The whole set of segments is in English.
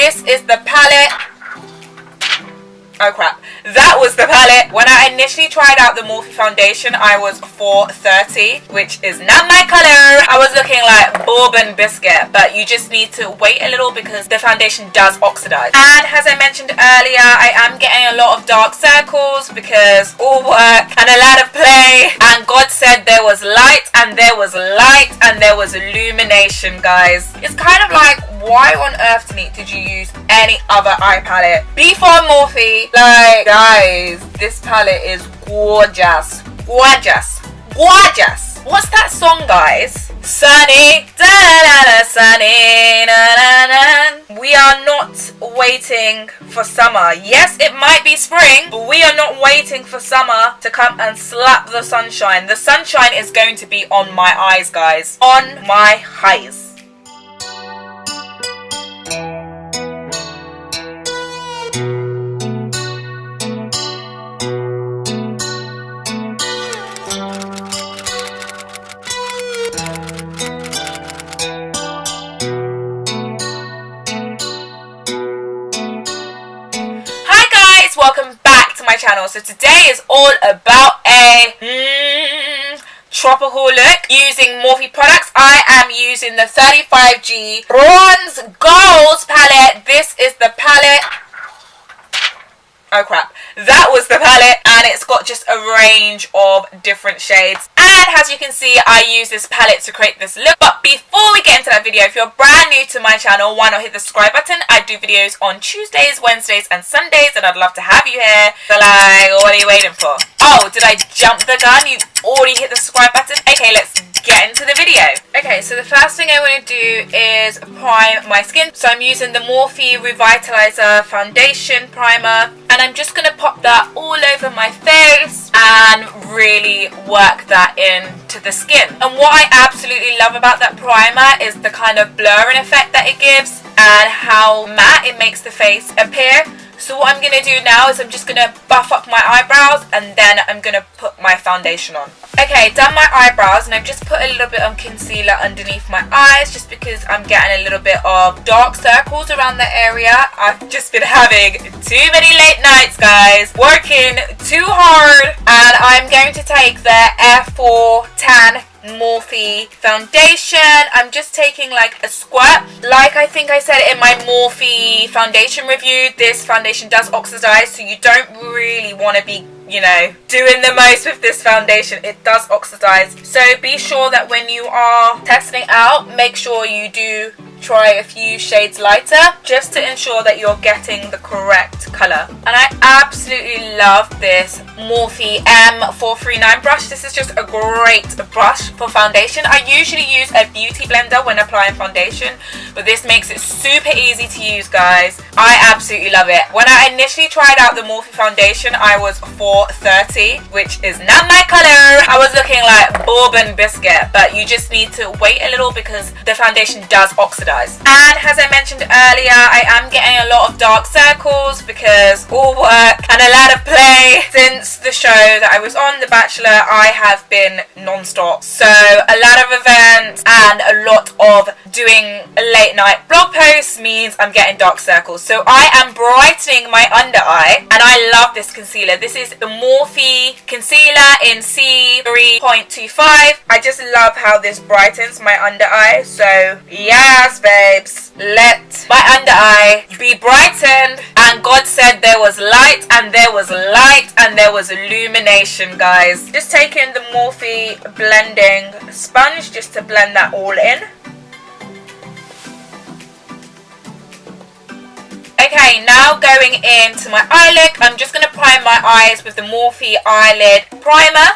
this is the palette. Oh crap. That was the palette. When I initially tried out the Morphe foundation, I was 430, which is not my color. I was looking like bourbon biscuit, but you just need to wait a little because the foundation does oxidize. And as I mentioned earlier, I am getting a lot of dark circles because all work and a lot of play. And God said there was light and there was light and there was illumination, guys. It's kind of like, why on earth, Tonique, did you use any other eye palette before Morphe? Like, guys, this palette is gorgeous. Gorgeous. Gorgeous. What's that song, guys? Sunny, da-da-da, sunny, da-da-da. We are not waiting for summer. Yes, it might be spring, but we are not waiting for summer to come and slap the sunshine. The sunshine is going to be on my eyes, guys. On my eyes. Welcome back to my channel. So today is all about a tropical look using Morphe products. I am using the 35G Bronze Gold palette. This is the palette. Oh crap. That was the palette, and it's got just a range of different shades. And as you can see, I use this palette to create this look. But before we get into that video, if you're brand new to my channel, why not hit the subscribe button? I do videos on Tuesdays, Wednesdays and Sundays, and I'd love to have you here. So like, what are you waiting for? Oh, did I jump the gun? You already hit the subscribe button? Okay, let's get into the video. Okay, so the first thing I want to do is prime my skin. So I'm using the Morphe Revitalizer Foundation Primer, and I'm just going to pop that all over my face and really work that into the skin. And what I absolutely love about that primer is the kind of blurring effect that it gives and how matte it makes the face appear. So what I'm going to do now is I'm just going to buff up my eyebrows, and then I'm going to put my foundation on. Okay, done my eyebrows, and I've just put a little bit of concealer underneath my eyes just because I'm getting a little bit of dark circles around the area. I've just been having too many late nights, guys, working too hard, and I'm going to take the F4 Tan Morphe foundation. I'm just taking like a squirt. Like I think I said in my Morphe foundation review, this foundation does oxidize, so you don't really want to be, you know, doing the most with this foundation. It does oxidize, so be sure that when you are testing it out, make sure you do try a few shades lighter just to ensure that you're getting the correct color. And I absolutely love this Morphe M439 brush. This is just a great brush for foundation. I usually use a beauty blender when applying foundation, but this makes it super easy to use, guys. I absolutely love it. When I initially tried out the Morphe foundation, I was 430, which is not my color. I was looking like bourbon biscuit, but you just need to wait a little because the foundation does oxidize. And as I mentioned earlier, I am getting a lot of dark circles because all work and a lot of play. Since the show that I was on, The Bachelor, I have been non-stop. So a lot of events and a lot of doing late night blog posts means I'm getting dark circles. So I am brightening my under eye, and I love this concealer. This is the Morphe concealer in C3.25. I just love how this brightens my under eye. So yes, babes, let my under eye be brightened. And God said there was light and there was light and there was illumination, guys. Just taking the Morphe blending sponge just to blend that all in. Okay, now going into my eye look, I'm just going to prime my eyes with the Morphe Eyelid Primer.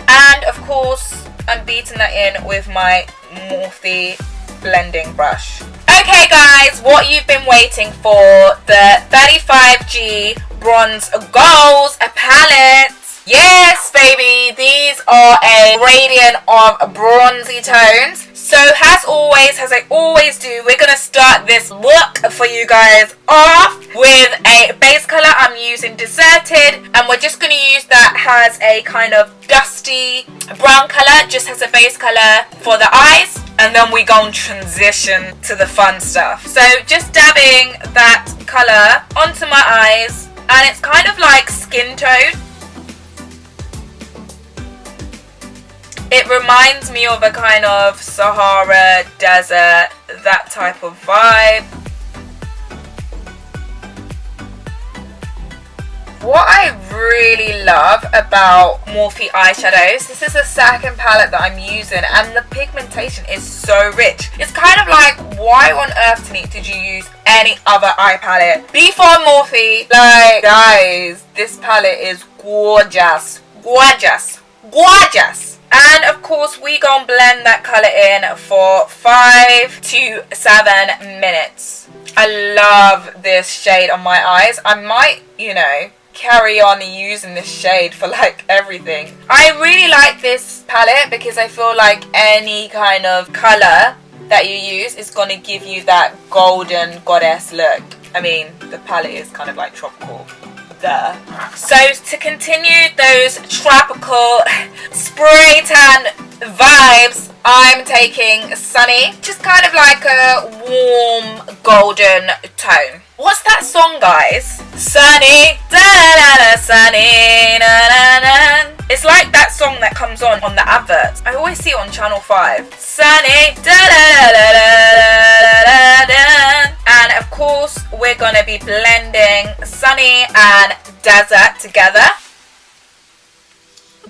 And of course, I'm beating that in with my Morphe blending brush. Okay guys, what you've been waiting for, the 35G Bronze Gold palette. Yes, baby, these are a gradient of bronzy tones. So as always, as I always do, we're going to start this look for you guys off with a base color. I'm using Deserted, and we're just going to use that as a kind of dusty brown color, just as a base color for the eyes. and then we go and transition to the fun stuff. So just dabbing that colour onto my eyes, and it's kind of like skin tone. It reminds me of a kind of Sahara desert, that type of vibe. What I really love about Morphe eyeshadows, this is the second palette that I'm using, and the pigmentation is so rich. It's kind of like, why on earth, Tonique, did you use any other eye palette before Morphe? Like, guys, this palette is gorgeous. Gorgeous. Gorgeous. And of course, we gonna blend that colour in for 5 to 7 minutes. I love this shade on my eyes. I might, you know, carry on using this shade for like everything. I really like this palette because I feel like any kind of colour that you use is gonna give you that golden goddess look. I mean, the palette is kind of like tropical. Duh. So to continue those tropical spray tan vibes, I'm taking Sunny, just kind of like a warm golden tone. What's that song, guys? Sunny, da da da, sunny, na na na. It's like that song that comes on the adverts. I always see it on Channel 5. Sunny, da da da da da da da. And of course, we're gonna be blending Sunny and Desert together.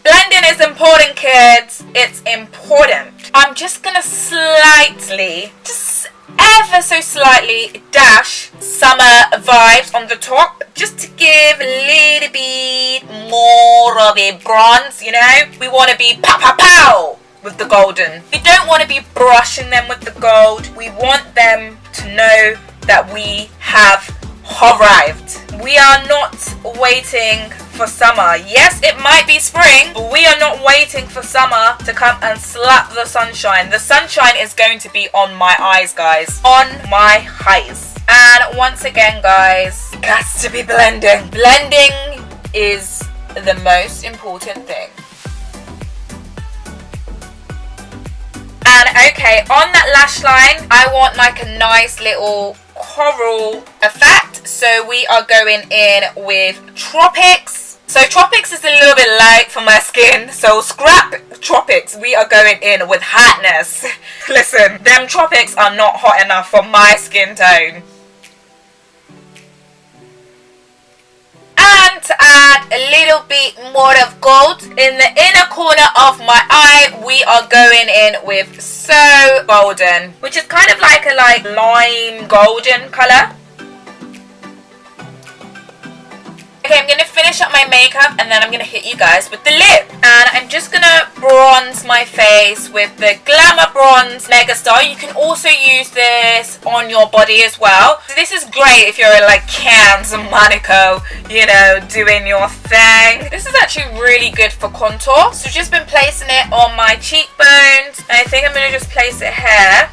Blending is important, kids. It's important. I'm just gonna slightly, just ever so slightly dash summer vibes on the top, just to give a little bit more of a bronze, you know? We want to be pow pow pow with the golden. We don't want to be brushing them with the gold. We want them to know that we have arrived. We are not waiting for summer. Yes, it might be spring, but we are not waiting for summer to come and slap the sunshine. The sunshine is going to be on my eyes, guys. On my eyes. And once again, guys, it has to be blending. Blending is the most important thing. And okay, on that lash line, I want like a nice little coral effect. So we are going in with Tropics. So Tropics is a little bit light for my skin, so scrap Tropics. We are going in with hotness. Listen, them Tropics are not hot enough for my skin tone. And to add a little bit more of gold in the inner corner of my eye, we are going in with So Golden, which is kind of like a lime golden colour. Okay, I'm going to finish up my makeup and then I'm going to hit you guys with the lip. And I'm just going to bronze my face with the Glamabronze Megastar. You can also use this on your body as well. So this is great if you're like Cannes and Monaco, you know, doing your thing. This is actually really good for contour. So just been placing it on my cheekbones. And I think I'm going to just place it here.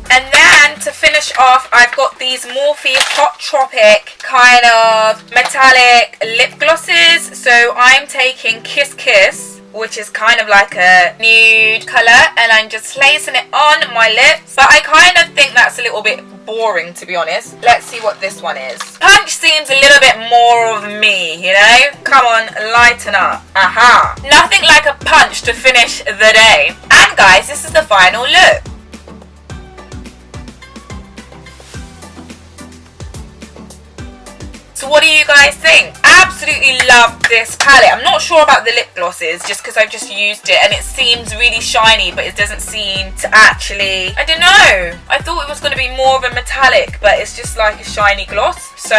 And then to finish off, I've got these Morphe Hot Tropic kind of metallic lip glosses. So I'm taking Kiss Kiss, which is kind of like a nude colour, and I'm just placing it on my lips. But I kind of think that's a little bit boring, to be honest. Let's see what this one is. Punch seems a little bit more of me, you know? Come on, lighten up. Aha. Nothing like a punch to finish the day. And guys, this is the final look. So what do you guys think? Absolutely love this palette. I'm not sure about the lip glosses just because I've just used it and it seems really shiny, but it doesn't seem to actually, I don't know. I thought it was going to be more of a metallic, but it's just like a shiny gloss. So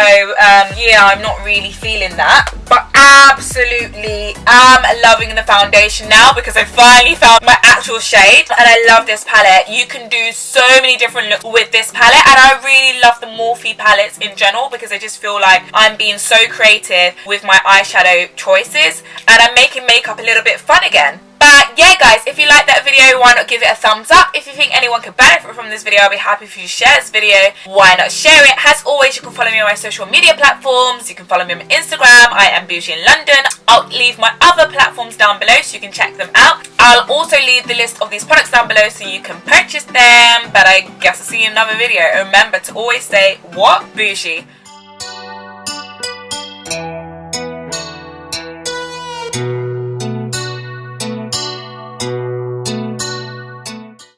yeah, I'm not really feeling that. But absolutely am loving the foundation now because I finally found my actual shade. And I love this palette. You can do so many different looks with this palette. And I really love the Morphe palettes in general because I just feel like I'm being so creative with my eyeshadow choices and I'm making makeup a little bit fun again. But Yeah guys, if you like that video, why not give it a thumbs up? If you think anyone could benefit from this video, I'll be happy for you to share this video. Why not share it? As always, you can follow me on my social media platforms. You can follow me on Instagram. I am Bouji in London. I'll leave my other platforms down below so you can check them out. I'll also leave the list of these products down below so you can purchase them. But I guess I'll see you in another video. Remember to always say, what? Bouji.